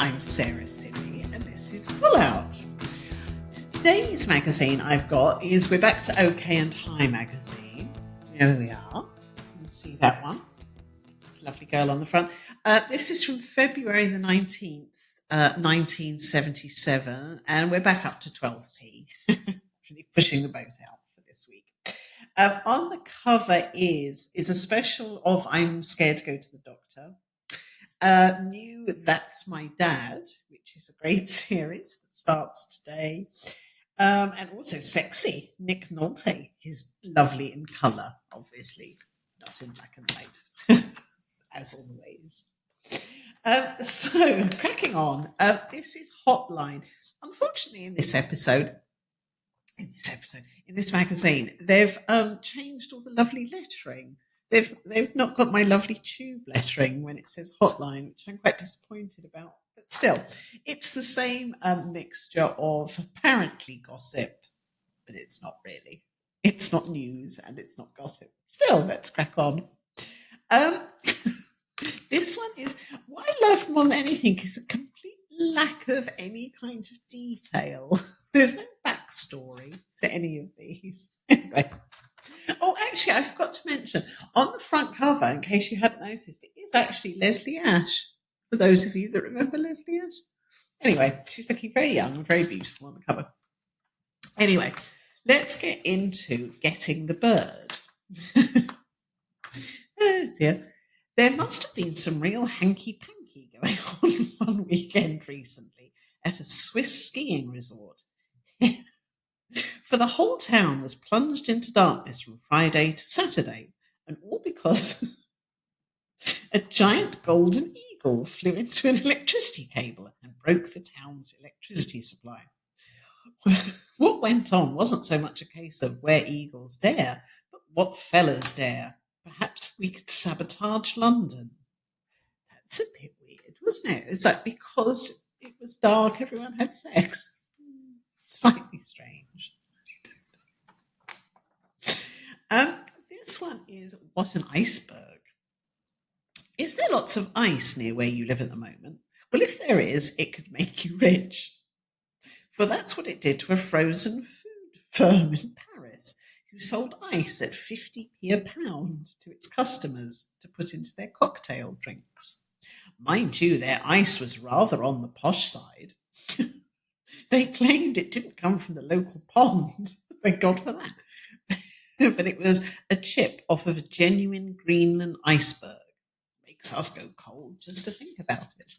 I'm Sarah Simi, and this is PullOut. Today's magazine I've got is We're Back to OK and High magazine. Here we are. You can see that one. It's a lovely girl on the front. This is from February the 19th, 1977, and we're back up to 12p. Really pushing the boat out for this week. On the cover is a special of I'm Scared to Go to the Doctor. New That's My Dad, which is a great series that starts today. And also Sexy, Nick Nolte. He's lovely in colour, obviously, not in black and white, as always. So, cracking on, this is Hotline. Unfortunately, in this magazine, they've changed all the lovely lettering. They've not got my lovely tube lettering when it says Hotline, which I'm quite disappointed about. But still, it's the same mixture of apparently gossip, but it's not really. It's not news and it's not gossip. Still, let's crack on. This one is what I love more than anything is the complete lack of any kind of detail. There's no backstory to any of these. Anyway. Oh, actually, I forgot to mention, on the front cover, in case you hadn't noticed, it is actually Leslie Ash, for those of you that remember Leslie Ash. Anyway, she's looking very young and very beautiful on the cover. Anyway, let's get into Getting the Bird. Oh, dear. There must have been some real hanky-panky going on one weekend recently at a Swiss skiing resort. For the whole town was plunged into darkness from Friday to Saturday, and all because a giant golden eagle flew into an electricity cable and broke the town's electricity supply. What went on wasn't so much a case of where eagles dare, but what fellas dare. Perhaps we could sabotage London. That's a bit weird, wasn't it? It's like because it was dark, everyone had sex. Slightly strange. This one is What an Iceberg. Is there lots of ice near where you live at the moment? Well, if there is, it could make you rich. For that's what it did to a frozen food firm in Paris who sold ice at 50p a pound to its customers to put into their cocktail drinks. Mind you, their ice was rather on the posh side. They claimed it didn't come from the local pond. Thank God for that. But it was a chip off of a genuine Greenland iceberg. Makes us go cold just to think about it.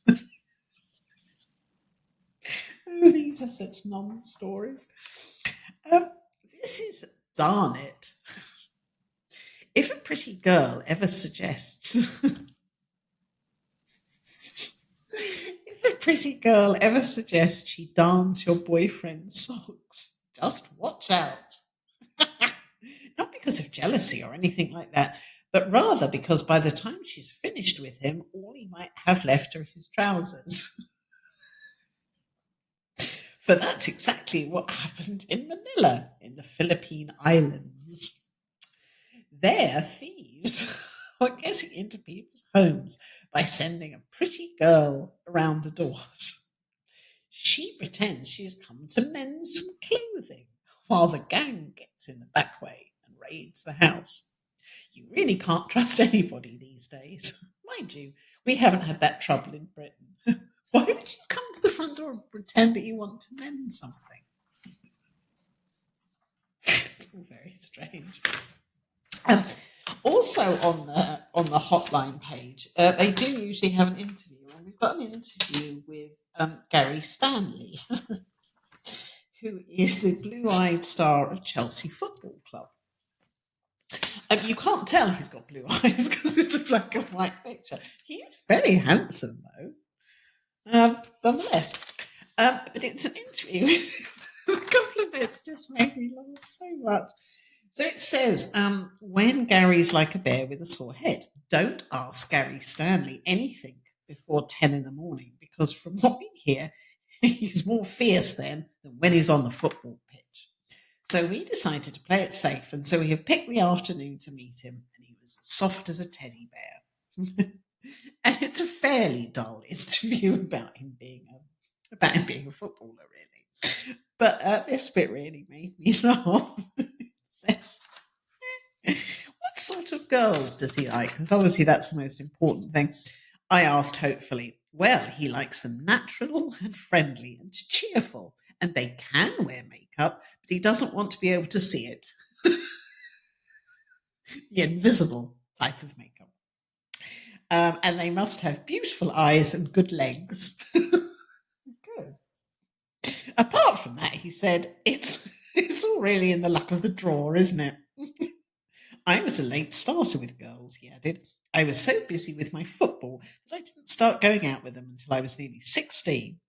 Oh, these are such non-stories. This is Darn It. If a pretty girl ever suggests... If a pretty girl ever suggests she darns your boyfriend's socks, just watch out. Not because of jealousy or anything like that, but rather because by the time she's finished with him, all he might have left are his trousers. For that's exactly what happened in Manila, in the Philippine Islands. There, thieves are getting into people's homes by sending a pretty girl around the doors. She pretends she's come to mend some clothing, while the gang gets in the back way and raids the house. You really can't trust anybody these days. Mind you, we haven't had that trouble in Britain. Why would you come to the front door and pretend that you want to mend something? It's all very strange. Also on the hotline page, they do usually have an interview, and we've got an interview with Garry Stanley, who is the blue-eyed star of Chelsea Football Club. You can't tell he's got blue eyes because it's a black and white picture. He is very handsome, though, nonetheless. But it's an interview with a couple of bits just made me laugh so much. So it says, when Gary's like a bear with a sore head, don't ask Garry Stanley anything before 10 in the morning, because from what we hear, he's more fierce then than when he's on the football pitch. So we decided to play it safe, and so we have picked the afternoon to meet him, and he was soft as a teddy bear. And it's a fairly dull interview about him being a footballer, really. But this bit really made me laugh. It says, what sort of girls does he like? Because obviously that's the most important thing. I asked hopefully. Well, he likes them natural and friendly and cheerful, and they can wear makeup, but he doesn't want to be able to see it. The invisible type of makeup. And they must have beautiful eyes and good legs. Good. Apart from that, he said, it's all really in the luck of the draw, isn't it? I was a late starter with girls, he added. I was so busy with my football that I didn't start going out with them until I was nearly 16.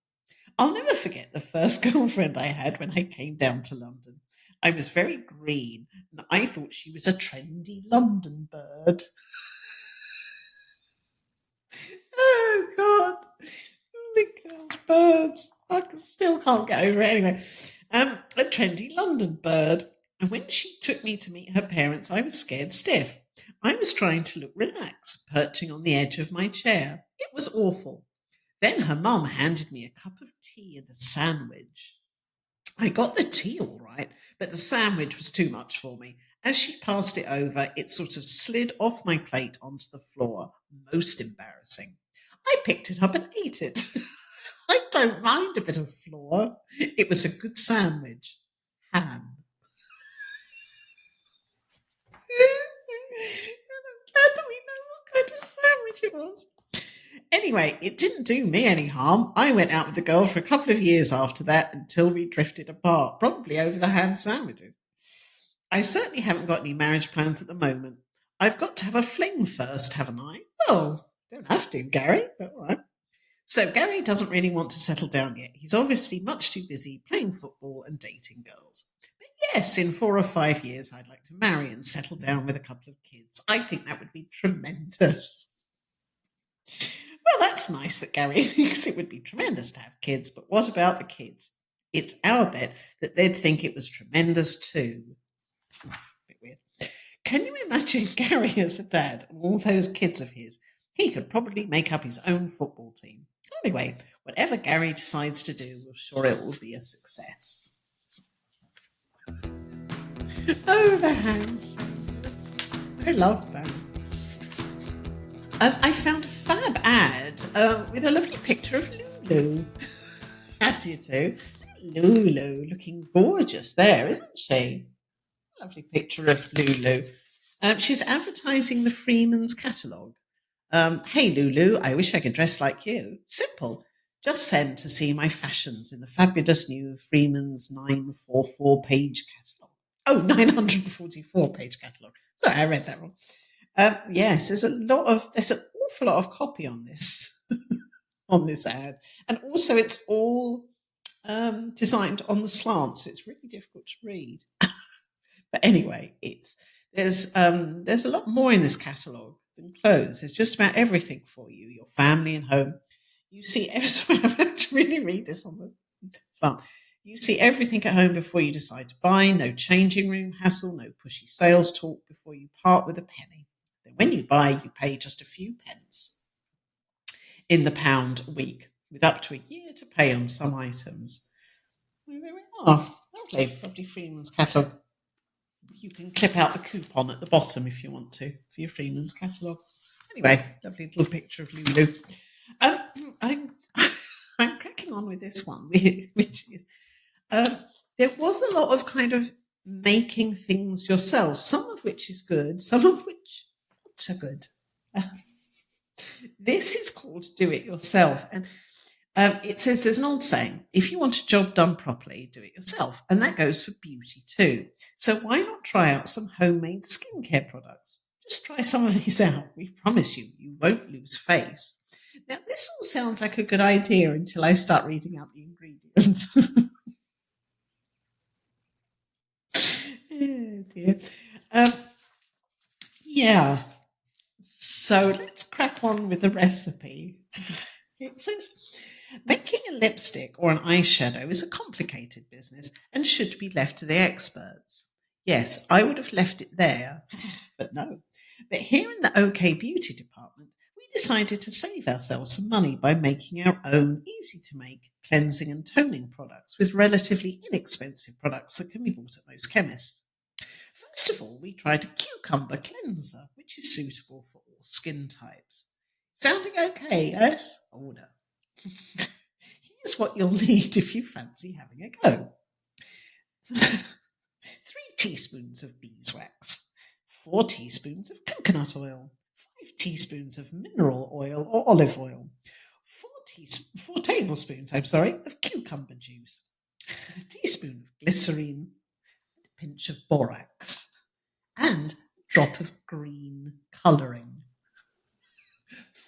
I'll never forget the first girlfriend I had when I came down to London. I was very green, and I thought she was a trendy London bird. Oh, God. Holy girls, birds. Still can't get over it anyway. A trendy London bird. And when she took me to meet her parents, I was scared stiff. I was trying to look relaxed, perching on the edge of my chair. It was awful. Then her mum handed me a cup of tea and a sandwich. I got the tea all right, but the sandwich was too much for me. As she passed it over, it sort of slid off my plate onto the floor. Most embarrassing. I picked it up and ate it. I don't mind a bit of flour. It was a good sandwich. Ham. I'm glad that we know what kind of sandwich it was. Anyway, it didn't do me any harm. I went out with the girl for a couple of years after that until we drifted apart, probably over the ham sandwiches. I certainly haven't got any marriage plans at the moment. I've got to have a fling first, haven't I? Well, don't have to, Gary, but all right. So Gary doesn't really want to settle down yet. He's obviously much too busy playing football and dating girls. But yes, in 4 or 5 years, I'd like to marry and settle down with a couple of kids. I think that would be tremendous. Well, that's nice that Gary thinks it would be tremendous to have kids, but what about the kids? It's our bet that they'd think it was tremendous too. That's a bit weird. Can you imagine Gary as a dad and all those kids of his? He could probably make up his own football team. Anyway, whatever Gary decides to do, we're sure it will be a success. Oh, the hams. I love them. I found a fab ad with a lovely picture of Lulu. As you do. Lulu looking gorgeous there, isn't she? Lovely picture of Lulu. She's advertising the Freemans catalogue. Hey, Lulu, I wish I could dress like you. Simple. Just send to see my fashions in the fabulous new Freeman's 944-page catalogue. Oh, 944-page catalogue. Sorry, I read that wrong. Yes, there's an awful lot of copy on this on this ad, and also it's all designed on the slant, so it's really difficult to read. But anyway, there's a lot more in this catalogue than clothes. There's just about everything for you, your family and home. You see, sorry, I've had to really read this on the slant. You see everything at home before you decide to buy. No changing room hassle, no pushy sales talk before you part with a penny. Then when you buy, you pay just a few pence in the pound a week, with up to a year to pay on some items. Well, there we are. Lovely Freeman's catalogue. You can clip out the coupon at the bottom if you want to for your Freeman's catalogue. Anyway, lovely little picture of Lulu. I'm cracking on with this one, which is there was a lot of kind of making things yourself, some of which is good, some of which not so good. This is called Do It Yourself, and it says there's an old saying, if you want a job done properly, do it yourself. And that goes for beauty too. So why not try out some homemade skincare products? Just try some of these out. We promise you, you won't lose face. Now, this all sounds like a good idea until I start reading out the ingredients. Oh, dear. Yeah. So let's crack on with the recipe. It says, making a lipstick or an eyeshadow is a complicated business and should be left to the experts. Yes, I would have left it there, but no. But here in the OK Beauty department, we decided to save ourselves some money by making our own easy-to-make cleansing and toning products with relatively inexpensive products that can be bought at most chemists. First of all, we tried a cucumber cleanser, which is suitable for all skin types. Sounding okay, yes? Oh no. Here's what you'll need if you fancy having a go. 3 teaspoons of beeswax, 4 teaspoons of coconut oil, 5 teaspoons of mineral oil or olive oil, 4 tablespoons, of cucumber juice, a teaspoon of glycerine, a pinch of borax, and a drop of green colouring.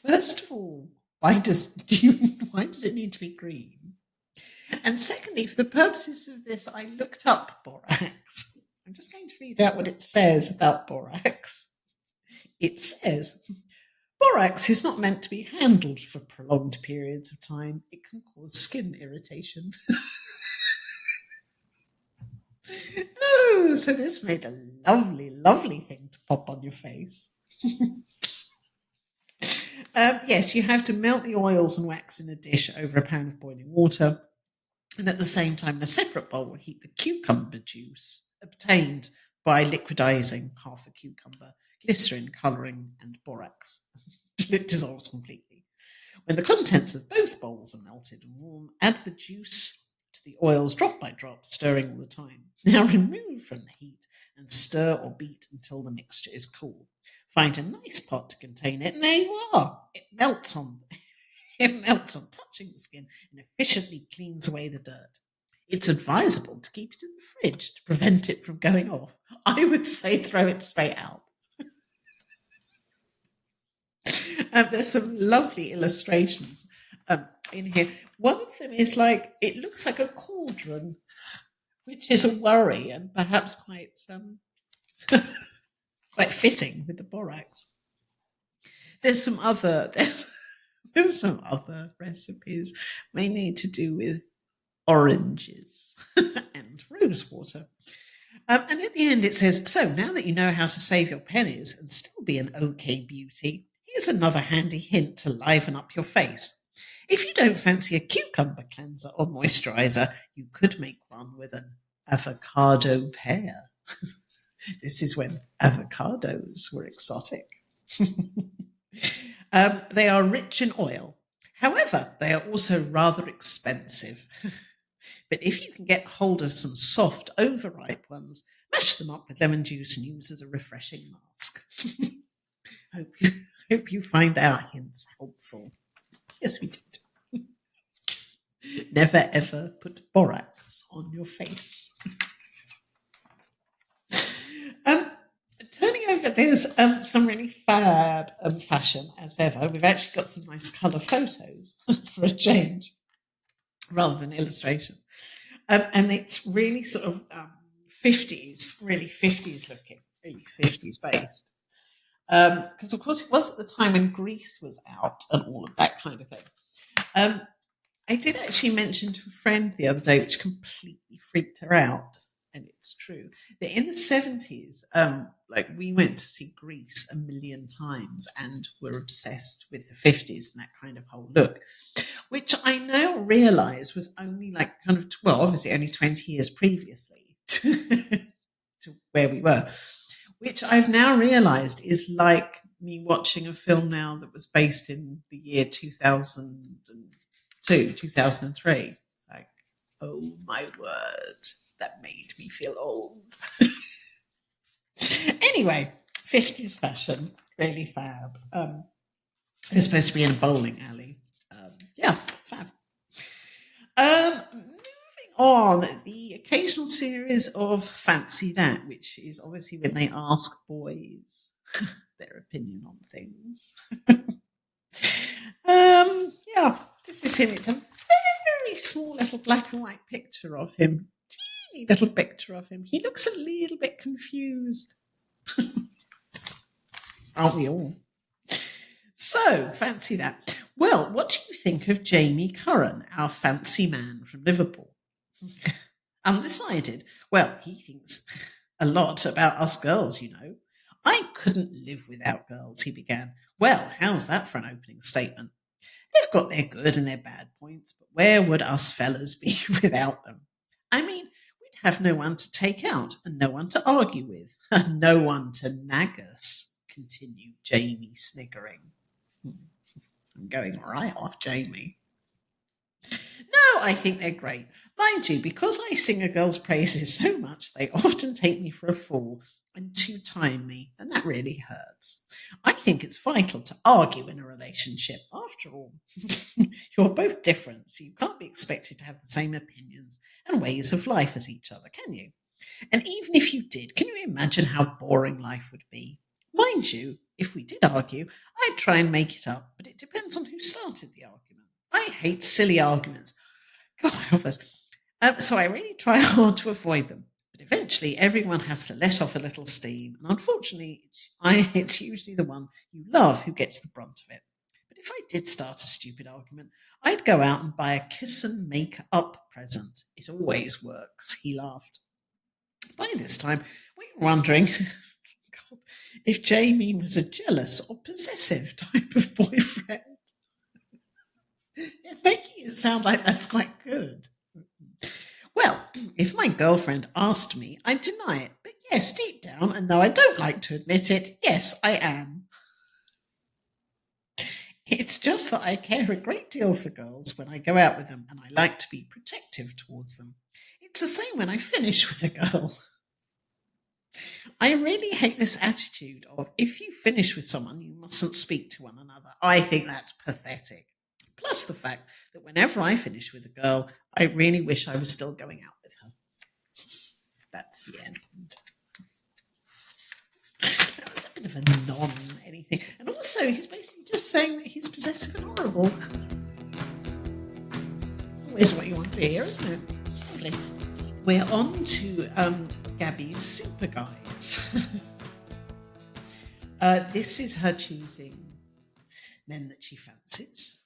First of all, why does it need to be green? And secondly, for the purposes of this, I looked up borax. I'm just going to read out what it says about borax. It says, borax is not meant to be handled for prolonged periods of time. It can cause skin irritation. Oh, so this made a lovely, lovely thing to pop on your face. Yes, you have to melt the oils and wax in a dish over a pan of boiling water. And at the same time, in a separate bowl, heat the cucumber juice obtained by liquidizing half a cucumber, glycerin, colouring, and borax till it dissolves completely. When the contents of both bowls are melted and warm, add the juice to the oils drop by drop, stirring all the time. Now remove from the heat and stir or beat until the mixture is cool. Find a nice pot to contain it, and there you are. It melts on touching the skin and efficiently cleans away the dirt. It's advisable to keep it in the fridge to prevent it from going off. I would say throw it straight out. There's some lovely illustrations in here. One of them is it looks like a cauldron, which is a worry and perhaps quite quite fitting with the borax. There's some other recipes, mainly to do with oranges and rose water. And at the end it says, so now that you know how to save your pennies and still be an okay beauty, here's another handy hint to liven up your face. If you don't fancy a cucumber cleanser or moisturizer, you could make one with an avocado pear. This is when avocados were exotic. They are rich in oil. However, they are also rather expensive. But if you can get hold of some soft, overripe ones, mash them up with lemon juice and use as a refreshing mask. Hope you find our hints helpful. Yes, we did. Never ever put borax on your face. Turning over, there's some really fab fashion as ever. We've actually got some nice colour photos for a change, rather than illustration. And it's really sort of 50s, really 50s looking, really 50s based. Because, of course, it was at the time when Grease was out and all of that kind of thing. I did actually mention to a friend the other day, which completely freaked her out. And it's true that in the 70s, we went to see Grease a million times and were obsessed with the 50s and that kind of whole look, which I now realise was only obviously only 20 years previously to where we were, which I've now realised is like me watching a film now that was based in the year 2002, 2003. It's like, oh my word. That made me feel old. Anyway, 50s fashion, really fab. They're supposed to be in a bowling alley. Fab. Moving on, the occasional series of Fancy That, which is obviously when they ask boys their opinion on things. This is him. It's a very small little black and white picture of him. Little picture of him. He looks a little bit confused. Aren't we all? So, Fancy That. Well, what do you think of Jamie Curran, our fancy man from Liverpool? Undecided. Well, he thinks a lot about us girls, you know. I couldn't live without girls, he began. Well, how's that for an opening statement? They've got their good and their bad points, but where would us fellas be without them? I mean, we'd have no one to take out and no one to argue with, and no one to nag us, continued Jamie, sniggering. I'm going right off Jamie. No, I think they're great. Mind you, because I sing a girl's praises so much, they often take me for a fool and two-time me, and that really hurts. I think it's vital to argue in a relationship. After all, you're both different, so you can't be expected to have the same opinions and ways of life as each other, can you? And even if you did, can you imagine how boring life would be? Mind you, if we did argue, I'd try and make it up, but it depends on who started the argument. I hate silly arguments. God help us. So I really try hard to avoid them. But eventually, everyone has to let off a little steam. And unfortunately, it's usually the one you love who gets the brunt of it. But if I did start a stupid argument, I'd go out and buy a kiss and make up present. It always works, he laughed. By this time, we were wondering God, if Jamie was a jealous or possessive type of boyfriend. Making it sound like that's quite good. Well, if my girlfriend asked me, I'd deny it. But yes, deep down, and though I don't like to admit it, yes, I am. It's just that I care a great deal for girls when I go out with them, and I like to be protective towards them. It's the same when I finish with a girl. I really hate this attitude of if you finish with someone, you mustn't speak to one another. I think that's pathetic. Plus the fact that whenever I finish with a girl, I really wish I was still going out with her. That's the end. That was a bit of a non-anything. And also, he's basically just saying that he's possessive and horrible. Always what you want to hear, isn't it? Lovely. We're on to Gabby's super guides. This is her choosing men that she fancies.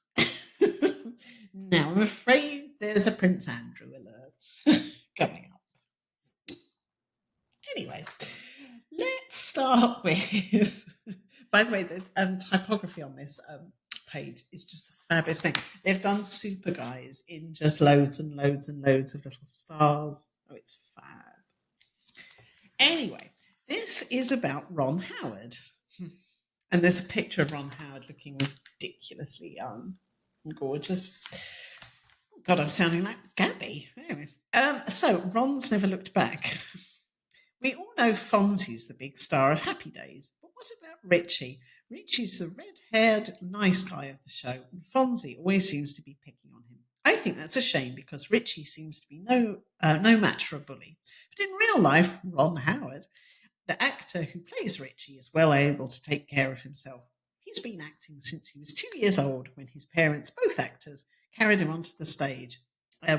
Now, I'm afraid there's a Prince Andrew alert coming up. Anyway, let's start with. By the way, the typography on this page is just a fabulous thing. They've done super guys in just loads and loads and loads of little stars. Oh, it's fab. Anyway, this is about Ron Howard. And there's a picture of Ron Howard looking ridiculously young and gorgeous. Oh, God, I'm sounding like Gabby. Anyway, so Ron's never looked back. We all know Fonzie's the big star of Happy Days, but what about Richie? Richie's the red-haired nice guy of the show, and Fonzie always seems to be picking on him. I think that's a shame because Richie seems to be no match for a bully. But in real life, Ron Howard, the actor who plays Richie, is well able to take care of himself. He's been acting since he was 2 years old when his parents, both actors, carried him onto the stage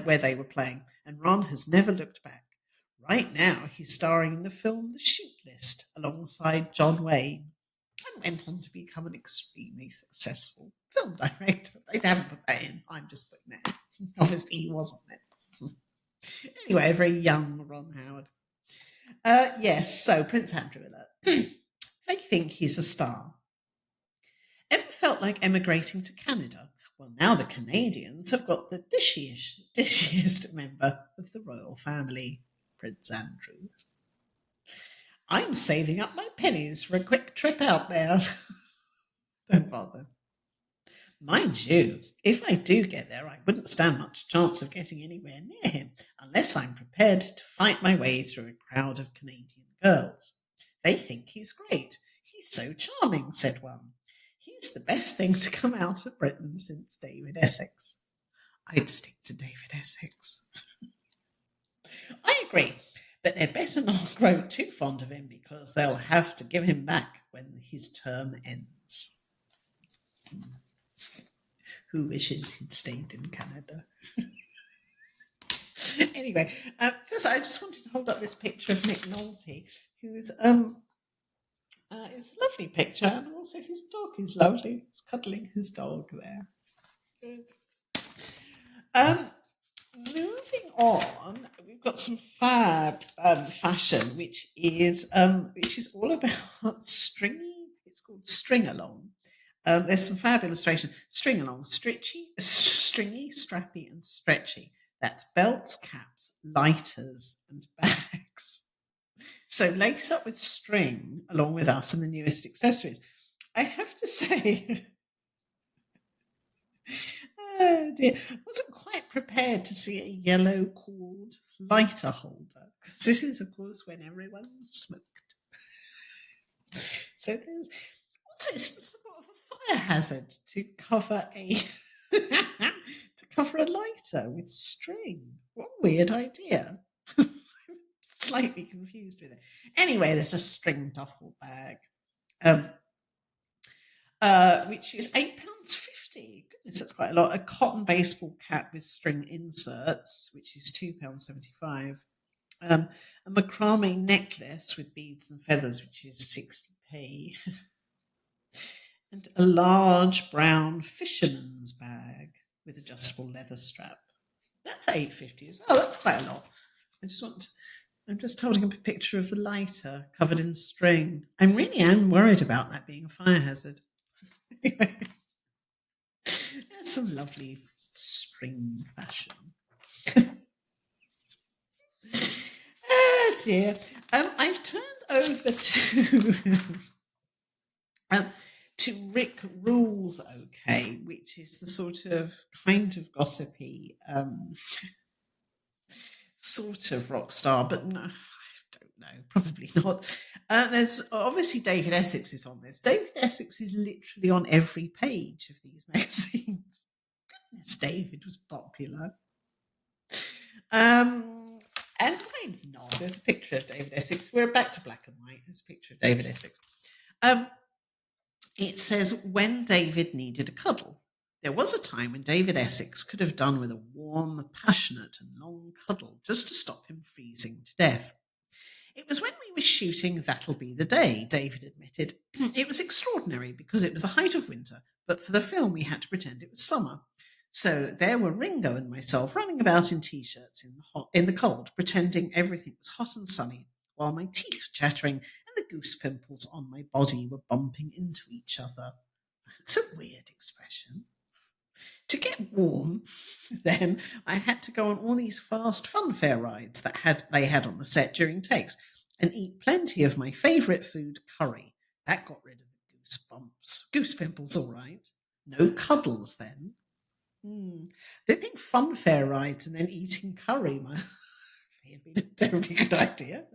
where they were playing, and Ron has never looked back. Right now, he's starring in the film The Shoot List alongside John Wayne and went on to become an extremely successful film director. They haven't put that in. I'm just putting that in. Obviously, he wasn't there. Anyway, a very young Ron Howard. Yes, so Prince Andrew alert. They think he's a star. Ever felt like emigrating to Canada? Well, now the Canadians have got the dishiest member of the royal family, Prince Andrew. I'm saving up my pennies for a quick trip out there. Don't bother. Mind you, if I do get there, I wouldn't stand much chance of getting anywhere near him unless I'm prepared to fight my way through a crowd of Canadian girls. They think he's great. He's so charming, said one. He's the best thing to come out of Britain since David Essex. I'd stick to David Essex. I agree, but they'd better not grow too fond of him because they'll have to give him back when his term ends. Who wishes he'd stayed in Canada? Anyway, I just wanted to hold up this picture of Nick Nolte, who's it's a lovely picture, and also his dog is lovely. He's cuddling his dog there. Good. Moving on, we've we've got some fab fashion, which is all about stringy. It's called string along. There's some fab illustration. String along, stringy, strappy, and stretchy. That's belts, caps, lighters, and bags. So lace up with string along with us and the newest accessories. I have to say, oh dear, I wasn't quite prepared to see a yellow cord lighter holder because this is, of course, when everyone smoked. So there's also, it seems sort of a fire hazard to cover a to cover a lighter with string. What a weird idea. Slightly confused with it. Anyway, there's a string duffel bag, which is £8.50. Goodness, that's quite a lot. A cotton baseball cap with string inserts, which is £2.75. A macrame necklace with beads and feathers, which is 60p. And a large brown fisherman's bag with adjustable leather strap. That's £8.50 as well. That's quite a lot. I'm just holding up a picture of the lighter covered in string. I really am worried about that being a fire hazard. Anyway, there's some lovely string fashion. Oh dear. I've turned over to Rick Rules OK, which is the sort of kind of gossipy sort of rock star, but no, I don't know, probably not. There's obviously David Essex is on this. David Essex is literally on every page of these magazines. Goodness, David was popular. And why not? There's a picture of David Essex. We're back to black and white. There's a picture of David Essex. It says, when David needed a cuddle. There was a time when David Essex could have done with a warm, passionate and long cuddle just to stop him freezing to death. It was when we were shooting That'll Be the Day, David admitted. It was extraordinary because it was the height of winter, but for the film we had to pretend it was summer. So there were Ringo and myself running about in T-shirts in the cold, pretending everything was hot and sunny, while my teeth were chattering and the goose pimples on my body were bumping into each other. That's a weird expression. To get warm, then I had to go on all these fast funfair rides that they had on the set during takes and eat plenty of my favourite food, curry. That got rid of the goose pimples, all right. No cuddles then. I don't think funfair rides and then eating curry might have been a terribly good idea.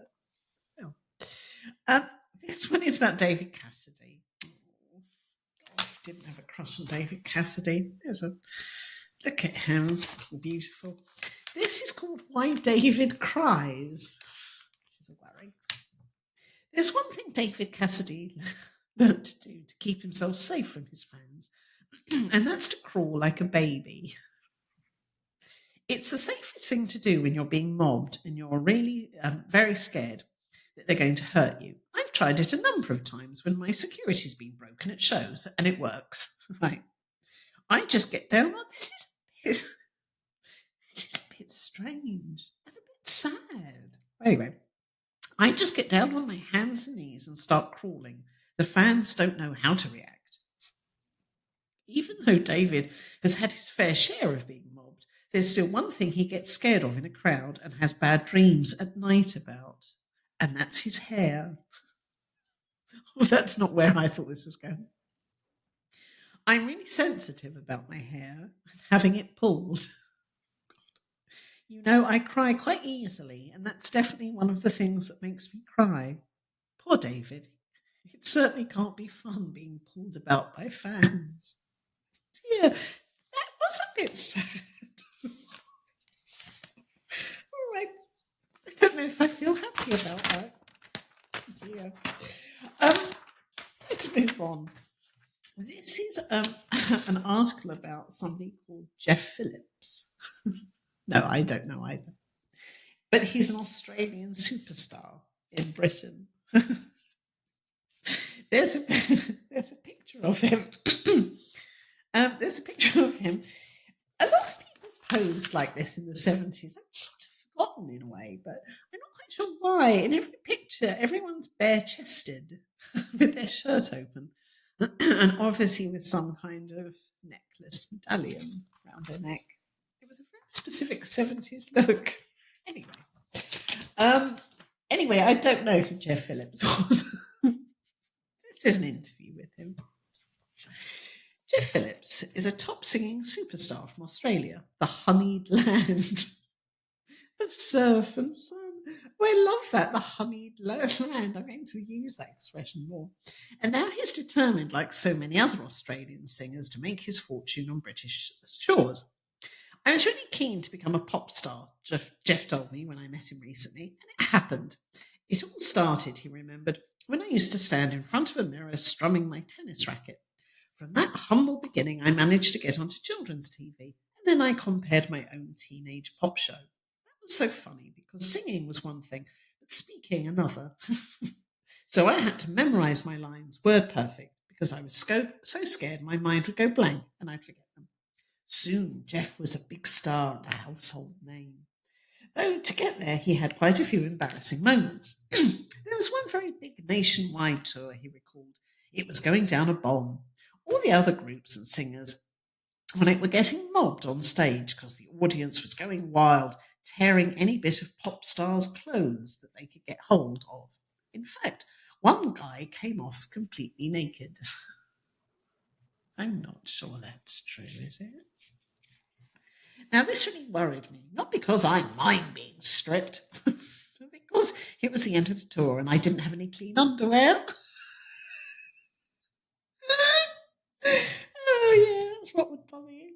This one is about David Cassidy. Didn't have a crush on David Cassidy. Look at him, beautiful. This is called Why David Cries, which is a worry. There's one thing David Cassidy learned to do to keep himself safe from his fans, and that's to crawl like a baby. It's the safest thing to do when you're being mobbed and you're really very scared that they're going to hurt you. I've tried it a number of times when my security's been broken at shows, and it works. Right. I just get down. Oh, this is a bit strange and a bit sad. Anyway, I just get down on my hands and knees and start crawling. The fans don't know how to react. Even though David has had his fair share of being mobbed, there's still one thing he gets scared of in a crowd and has bad dreams at night about. And that's his hair. Well, that's not where I thought this was going. I'm really sensitive about my hair and having it pulled. You know, I cry quite easily, and that's definitely one of the things that makes me cry. Poor David. It certainly can't be fun being pulled about by fans. Dear, that was a bit sad. All right. I don't know if I feel happy about that. Dear. Let's move on. This is an article about somebody called Jeff Phillips. No, I don't know either. But he's an Australian superstar in Britain. There's a picture of him. There's a picture of him. A lot of people posed like this in the 70s. I'd sort of forgotten in a way, but I'm not quite sure why. In every picture, everyone's bare chested with their shirt open, and obviously with some kind of necklace medallion around their neck. It was a very specific 70s look. Anyway. Um, anyway, I don't know who Jeff Phillips was. This is an interview with him. Jeff Phillips is a top singing superstar from Australia, the honeyed land of surf and sun. Oh, I love that, the honeyed land. I'm going to use that expression more. And now he's determined, like so many other Australian singers, to make his fortune on British shores. I was really keen to become a pop star, Jeff told me when I met him recently, and it happened. It all started, he remembered, when I used to stand in front of a mirror strumming my tennis racket. From that humble beginning, I managed to get onto children's TV, and then I compared my own teenage pop show. That was so funny because singing was one thing, but speaking another. So I had to memorize my lines word perfect because I was so scared my mind would go blank and I'd forget them. Soon, Jeff was a big star and a household name. Though to get there, he had quite a few embarrassing moments. There was one very big nationwide tour, he recalled. It was going down a bomb. All the other groups and singers were getting mobbed on stage because the audience was going wild, tearing any bit of pop star's clothes that they could get hold of. In fact, one guy came off completely naked. I'm not sure that's true, is it? Now, this really worried me, not because I mind being stripped, but because it was the end of the tour and I didn't have any clean underwear. Oh, yeah, that's what would bother you.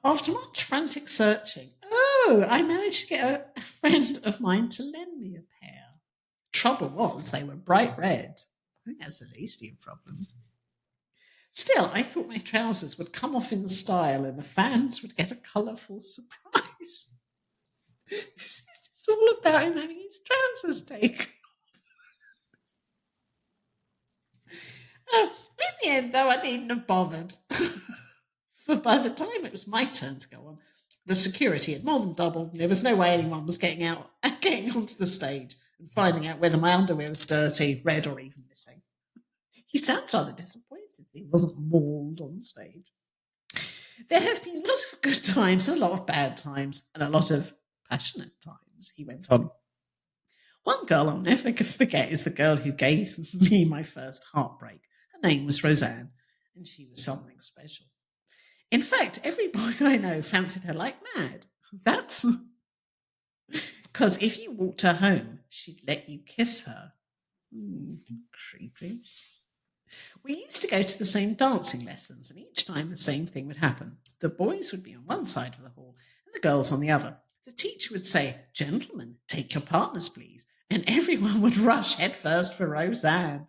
After much frantic searching, I managed to get a friend of mine to lend me a pair. Trouble was, they were bright red. I think that's the least of your problem. Still, I thought my trousers would come off in style and the fans would get a colourful surprise. This is just all about him having his trousers taken off. In the end, though, I needn't have bothered. For by the time it was my turn to go on, the security had more than doubled and there was no way anyone was getting onto the stage and finding out whether my underwear was dirty, red, or even missing. He sounds rather disappointed that he wasn't mauled on stage. There have been lots of good times, a lot of bad times, and a lot of passionate times, he went on. One girl I'll never forget is the girl who gave me my first heartbreak. Her name was Roseanne, and she was something special. In fact, every boy I know fancied her like mad. That's because if you walked her home, she'd let you kiss her. Creepy. We used to go to the same dancing lessons, and each time the same thing would happen. The boys would be on one side of the hall and the girls on the other. The teacher would say, "Gentlemen, take your partners, please." And everyone would rush headfirst for Roseanne.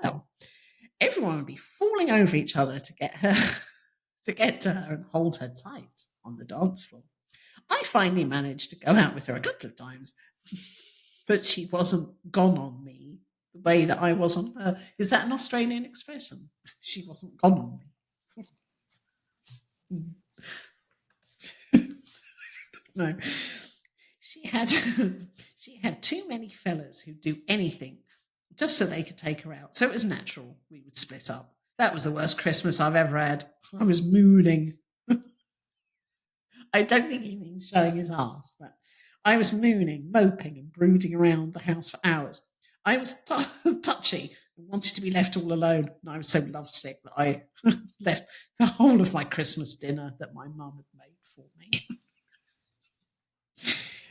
Well, everyone would be falling over each other to get to her and hold her tight on the dance floor. I finally managed to go out with her a couple of times, but she wasn't gone on me the way that I was on her. Is that an Australian expression? She wasn't gone on me. No. She had too many fellas who'd do anything just so they could take her out. So it was natural we would split up. That was the worst Christmas I've ever had. I was mooning. I don't think he means showing his ass, but I was mooning, moping, and brooding around the house for hours. I was touchy and wanted to be left all alone, and I was so lovesick that I left the whole of my Christmas dinner that my mum had made for me.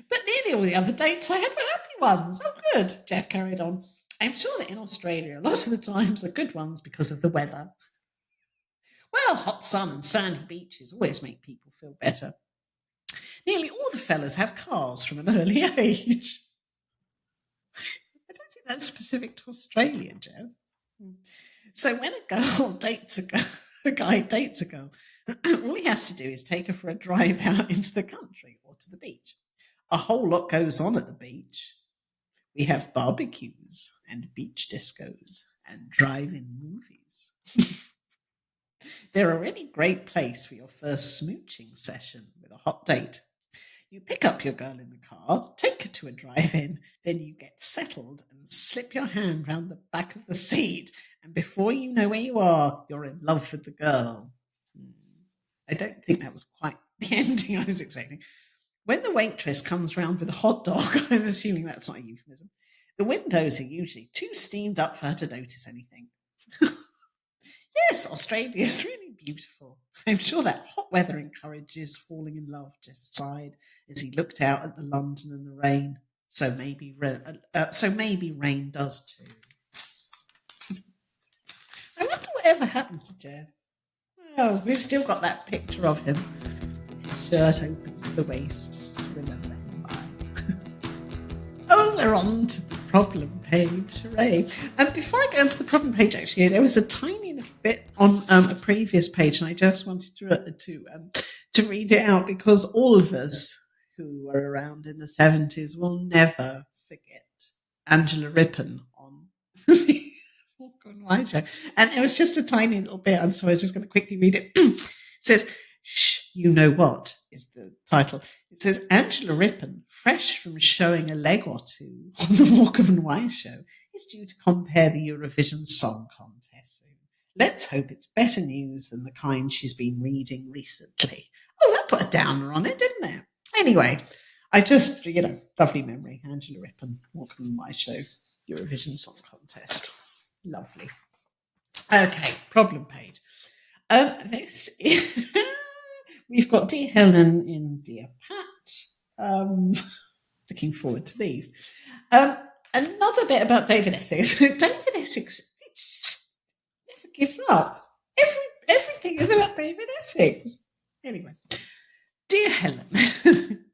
But nearly all the other dates I had were happy ones. Oh, good, Jeff carried on. I'm sure that in Australia, a lot of the times are good ones because of the weather. Well, hot sun and sandy beaches always make people feel better. Nearly all the fellas have cars from an early age. I don't think that's specific to Australia, Jeff. So when a guy dates a girl, all he has to do is take her for a drive out into the country or to the beach. A whole lot goes on at the beach. We have barbecues and beach discos and drive-in movies. They're a really great place for your first smooching session with a hot date. You pick up your girl in the car, take her to a drive-in, then you get settled and slip your hand round the back of the seat, and before you know where you are, you're in love with the girl. Hmm. I don't think that was quite the ending I was expecting. When the waitress comes round with a hot dog, I'm assuming that's not a euphemism, the windows are usually too steamed up for her to notice anything. Yes, Australia is really beautiful. I'm sure that hot weather encourages falling in love, Jeff sighed as he looked out at the London and the rain. So maybe rain does too. I wonder whatever happened to Jeff. Oh, we've still got that picture of him with his shirt open to the waist to remember him by. Oh, we're on to the problem page. Hooray. And before I go into the problem page, actually, there was a tiny little bit on a previous page, and I just wanted to read it out because all of us who were around in the 70s will never forget Angela Rippon on the Morecambe and Wise show. And it was just a tiny little bit, and so I was just going to quickly read it. It says, "Shh, you know what," is the title. It says, Angela Rippon, fresh from showing a leg or two on the Morecambe and Wise show, is due to compare the Eurovision Song Contest soon. Let's hope it's better news than the kind she's been reading recently. Oh, that put a downer on it, didn't it? Anyway, I just, lovely memory. Angela Rippon, Morecambe and Wise show, Eurovision Song Contest. Lovely. Okay, problem page. This is we've got Dear Helen in Dear Pat. Looking forward to these. Another bit about David Essex. David Essex just never gives up. Everything is about David Essex. Anyway, Dear Helen,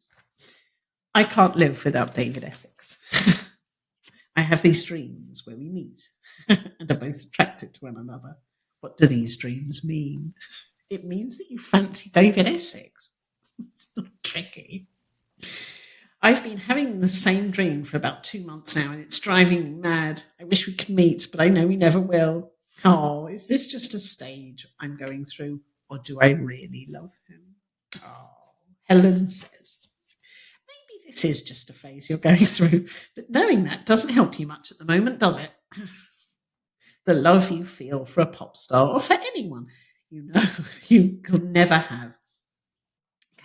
I can't live without David Essex. I have these dreams where we meet and are both attracted to one another. What do these dreams mean? It means that you fancy David Essex. It's not tricky. I've been having the same dream for about 2 months now, and it's driving me mad. I wish we could meet, but I know we never will. Oh, is this just a stage I'm going through, or do I really love him? Oh, Helen says, maybe this is just a phase you're going through, but knowing that doesn't help you much at the moment, does it? The love you feel for a pop star or for anyone you know you could never have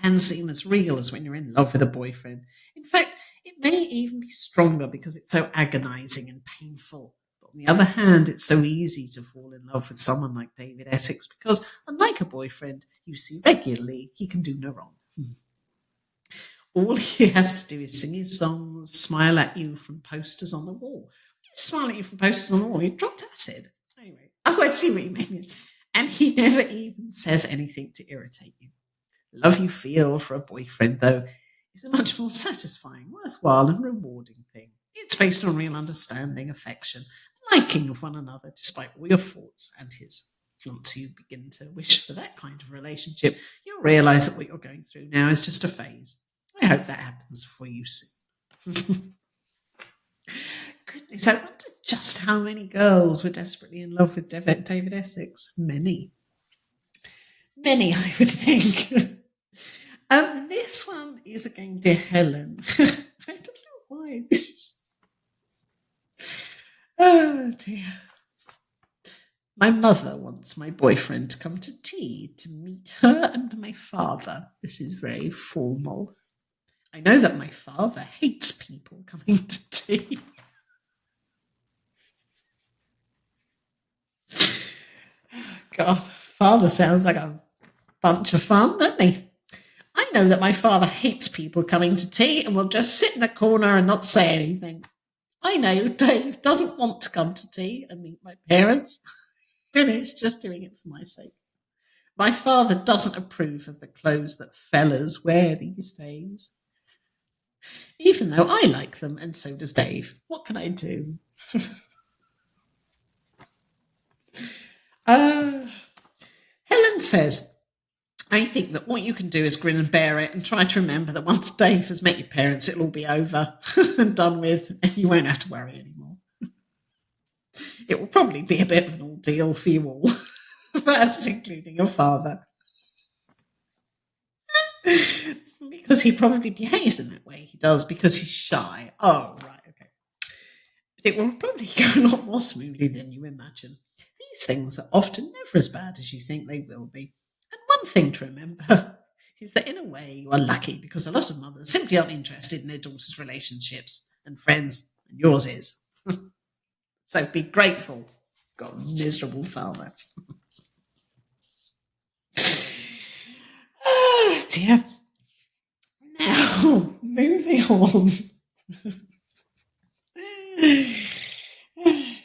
can seem as real as when you're in love with a boyfriend. In fact, it may even be stronger because it's so agonizing and painful. But on the other hand, it's so easy to fall in love with someone like David Essex because, unlike a boyfriend you see regularly, he can do no wrong. All he has to do is sing his songs, smile at you from posters on the wall. Smile at you from posters on the wall, you dropped acid. Anyway, I see what you mean. And he never even says anything to irritate you. The love you feel for a boyfriend, though, is a much more satisfying, worthwhile, and rewarding thing. It's based on real understanding, affection, liking of one another, despite all your faults and his. Once you begin to wish for that kind of relationship, you'll realise that what you're going through now is just a phase. I hope that happens for you soon. Goodness, I wonder just how many girls were desperately in love with David Essex. Many, I would think. This one is again Dear Helen. I don't know why this is. Oh dear. My mother wants my boyfriend to come to tea to meet her and my father. This is very formal. I know that my father hates people coming to tea. God, father sounds like a bunch of fun, doesn't he? I know that my father hates people coming to tea and will just sit in the corner and not say anything. I know Dave doesn't want to come to tea and meet my parents, and he's just doing it for my sake. My father doesn't approve of the clothes that fellas wear these days, even though I like them and so does Dave. What can I do? Helen says, I think that what you can do is grin and bear it and try to remember that once Dave has met your parents, it'll all be over and done with, and you won't have to worry anymore. It will probably be a bit of an ordeal for you all, perhaps including your father. Because he probably behaves in that way. He does because he's shy. Oh, right, okay. But it will probably go a lot more smoothly than you imagine. These things are often never as bad as you think they will be. And one thing to remember is that in a way you are lucky because a lot of mothers simply aren't interested in their daughters' relationships and friends, and yours is. So be grateful. You've got a miserable father. Oh dear. Now, moving on. Oh, dear.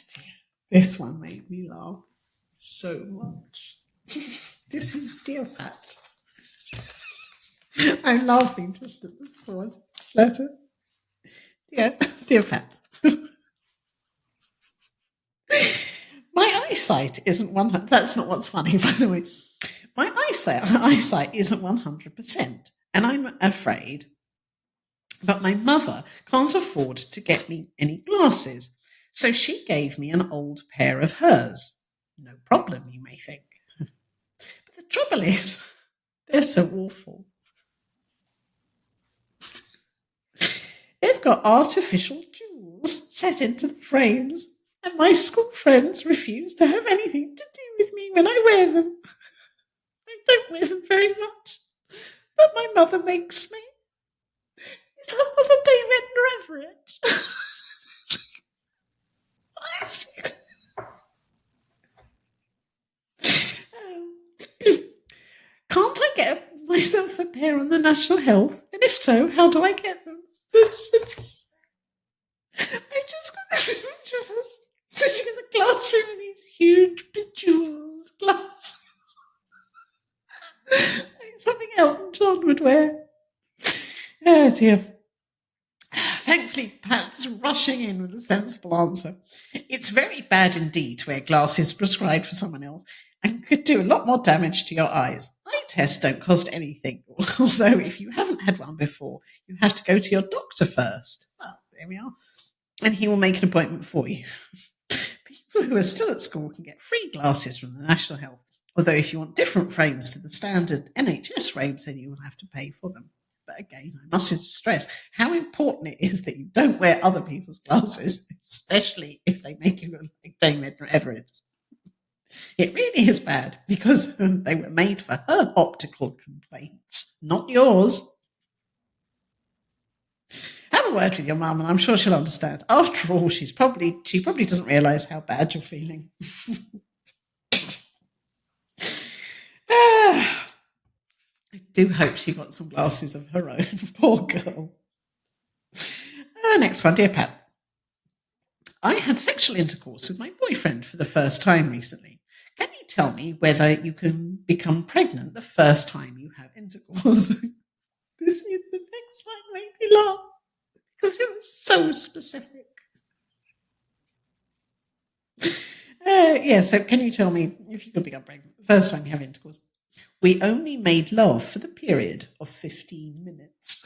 This one made me laugh so much. This is Dear Pat. I'm laughing just at this thought. This letter. Dear Pat. My eyesight isn't 100. That's not what's funny, by the way. My eyesight isn't 100%, and I'm afraid. But my mother can't afford to get me any glasses, so she gave me an old pair of hers. No problem, you may think. But the trouble is, they're so awful. They've got artificial jewels set into the frames, and my school friends refuse to have anything to do with me when I wear them. I don't wear them very much, but my mother makes me. Is her mother Dame Edna Everage? Can't I get myself a pair on the National Health? And if so, how do I get them? I just got this image of us sitting in the classroom with these huge bejeweled glasses. Like something Elton John would wear. Oh dear. Thankfully, Pat's rushing in with a sensible answer. It's very bad indeed to wear glasses prescribed for someone else and could do a lot more damage to your eyes. Eye tests don't cost anything, although if you haven't had one before, you have to go to your doctor first. Well, there we are. And he will make an appointment for you. People who are still at school can get free glasses from the National Health, although if you want different frames to the standard NHS frames, then you will have to pay for them. But again, I must stress how important it is that you don't wear other people's glasses, especially if they make you look like Dame Edna Everage. It really is bad because they were made for her optical complaints, not yours. Have a word with your mum and I'm sure she'll understand. After all, she probably doesn't realise how bad you're feeling. I do hope she got some glasses of her own. Poor girl. Next one, Dear Pat. I had sexual intercourse with my boyfriend for the first time recently. Can you tell me whether you can become pregnant the first time you have intercourse? This is the next one made me laugh because it was so specific. So can you tell me if you could become pregnant the first time you have intercourse? We only made love for the period of 15 minutes.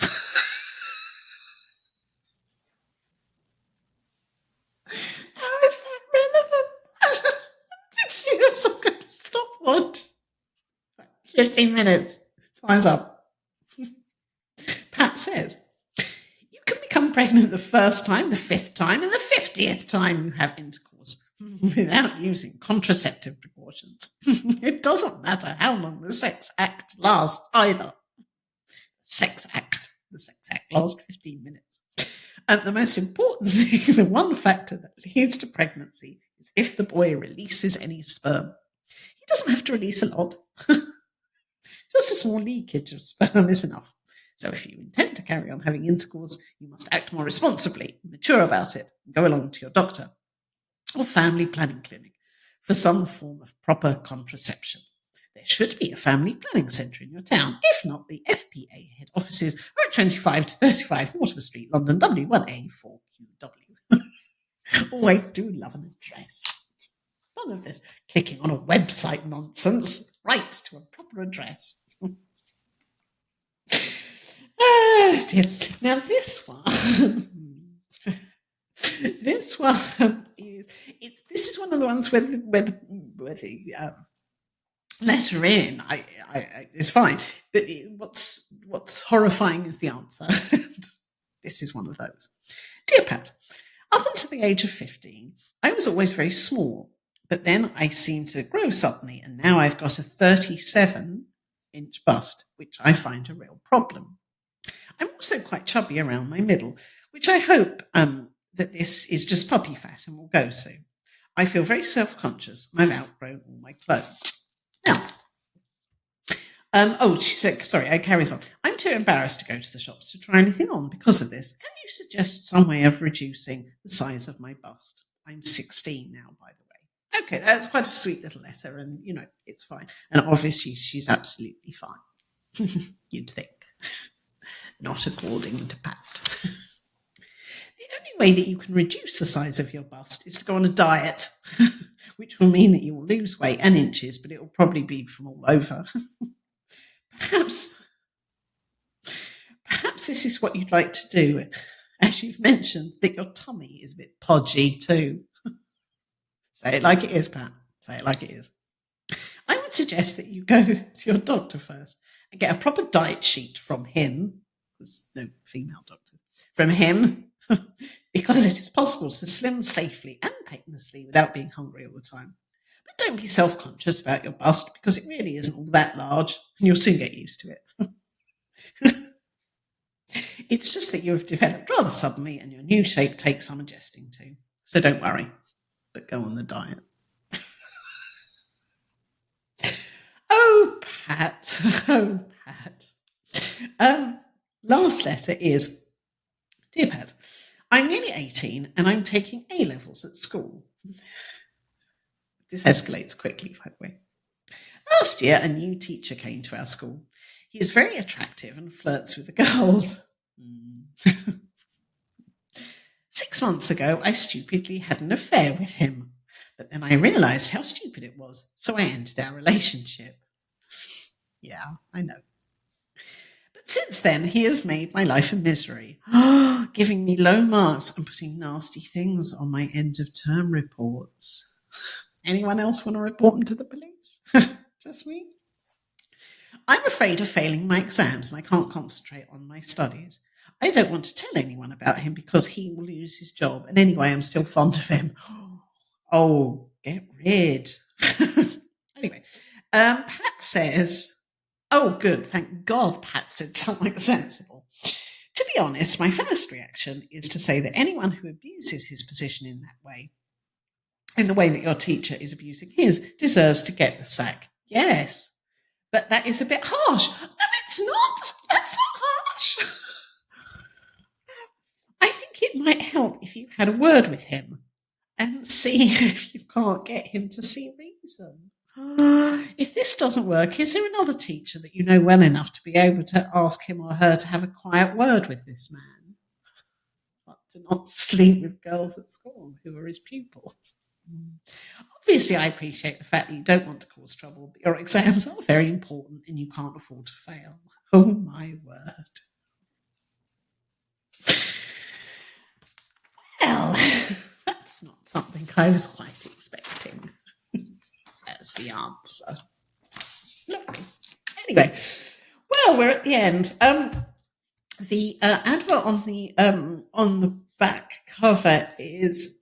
How is that relevant? Did she have some kind of stopwatch? 15 minutes. Time's up. Pat says, you can become pregnant the first time, the 5th time, and the 50th time you have intercourse without using contraceptive precautions. It doesn't matter how long the sex act lasts either. The sex act lasts 15 minutes. And the most important thing, the one factor that leads to pregnancy is if the boy releases any sperm. He doesn't have to release a lot. Just a small leakage of sperm is enough. So if you intend to carry on having intercourse, you must act more responsibly, mature about it, and go along to your doctor or family planning clinic for some form of proper contraception. There should be a family planning centre in your town. If not, the FPA head offices are at 25 to 35 Mortimer Street, London, W1A4QW. Oh, I do love an address. None of this clicking on a website nonsense. Right to a proper address. Dear. Now this one, this one is this is one of the ones where the let her in. It's fine. But what's horrifying is the answer. This is one of those. Dear Pat, up until the age of 15, I was always very small, but then I seemed to grow suddenly, and now I've got a 37-inch bust, which I find a real problem. I'm also quite chubby around my middle, which I hope that this is just puppy fat and will go soon. I feel very self-conscious and I've outgrown all my clothes. Now, she said, sorry, it carries on. I'm too embarrassed to go to the shops to try anything on because of this. Can you suggest some way of reducing the size of my bust? I'm 16 now, by the way. Okay, that's quite a sweet little letter, and, it's fine. And obviously she's absolutely fine. You'd think. Not according to Pat. The only way that you can reduce the size of your bust is to go on a diet, which will mean that you will lose weight and inches, but it will probably be from all over. Perhaps this is what you'd like to do, as you've mentioned that your tummy is a bit podgy too. Say it like it is, Pat. Say it like it is. I would suggest that you go to your doctor first and get a proper diet sheet from him. There's no female doctors. From him, because it is possible to slim safely and painlessly without being hungry all the time. But don't be self-conscious about your bust, because it really isn't all that large, and you'll soon get used to it. It's just that you have developed rather suddenly, and your new shape takes some adjusting to. So don't worry, but go on the diet. Oh, Pat. Oh, Pat. Last letter is, Dear Pat, I'm nearly 18 and I'm taking A-levels at school. This escalates quickly, by the way. Last year, a new teacher came to our school. He is very attractive and flirts with the girls. 6 months ago, I stupidly had an affair with him, but then I realised how stupid it was, so I ended our relationship. Yeah, I know. But since then, he has made my life a misery, giving me low marks and putting nasty things on my end-of-term reports. Anyone else want to report him to the police? Just me? I'm afraid of failing my exams and I can't concentrate on my studies. I don't want to tell anyone about him because he will lose his job. And anyway, I'm still fond of him. Oh, get rid. Anyway, Pat says, oh, good. Thank God Pat said something sensible. To be honest, my first reaction is to say that anyone who abuses his position in that way, in the way that your teacher is abusing his, deserves to get the sack. Yes, but that is a bit harsh. No, it's not. That's not harsh. I think it might help if you had a word with him and see if you can't get him to see reason. If this doesn't work, is there another teacher that you know well enough to be able to ask him or her to have a quiet word with this man? But to not sleep with girls at school who are his pupils. Obviously, I appreciate the fact that you don't want to cause trouble, but your exams are very important and you can't afford to fail. Oh, my word. Well, that's not something I was quite expecting. That's the answer. Lovely. Anyway, well, we're at the end. The advert on the back cover is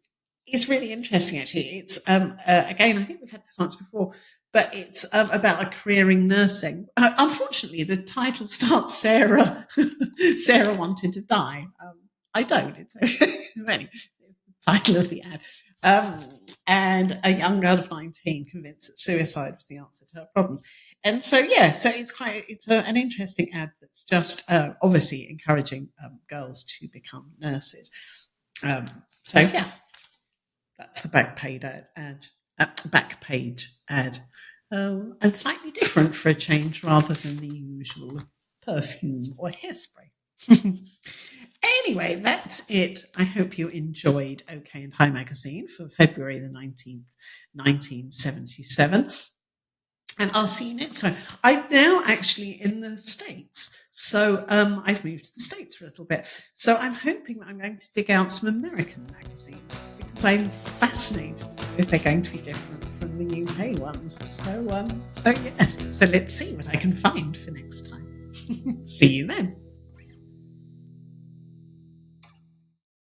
really interesting. Actually, it's again, I think we've had this once before, but it's about a career in nursing. Unfortunately, the title starts Sarah. Sarah wanted to die. I don't. It's anyway, the title of the ad. And a young girl of 19 convinced that suicide was the answer to her problems. And so, yeah, so it's an interesting ad that's just obviously encouraging girls to become nurses. So, yeah, that's the back page ad. And slightly different for a change rather than the usual perfume or hairspray. Anyway, that's it. I hope you enjoyed OK and High Magazine for February the 19th, 1977. And I'll see you next time. I'm now actually in the States. So I've moved to the States for a little bit. So I'm hoping that I'm going to dig out some American magazines because I'm fascinated if they're going to be different from the UK ones. So yes. So let's see what I can find for next time. See you then.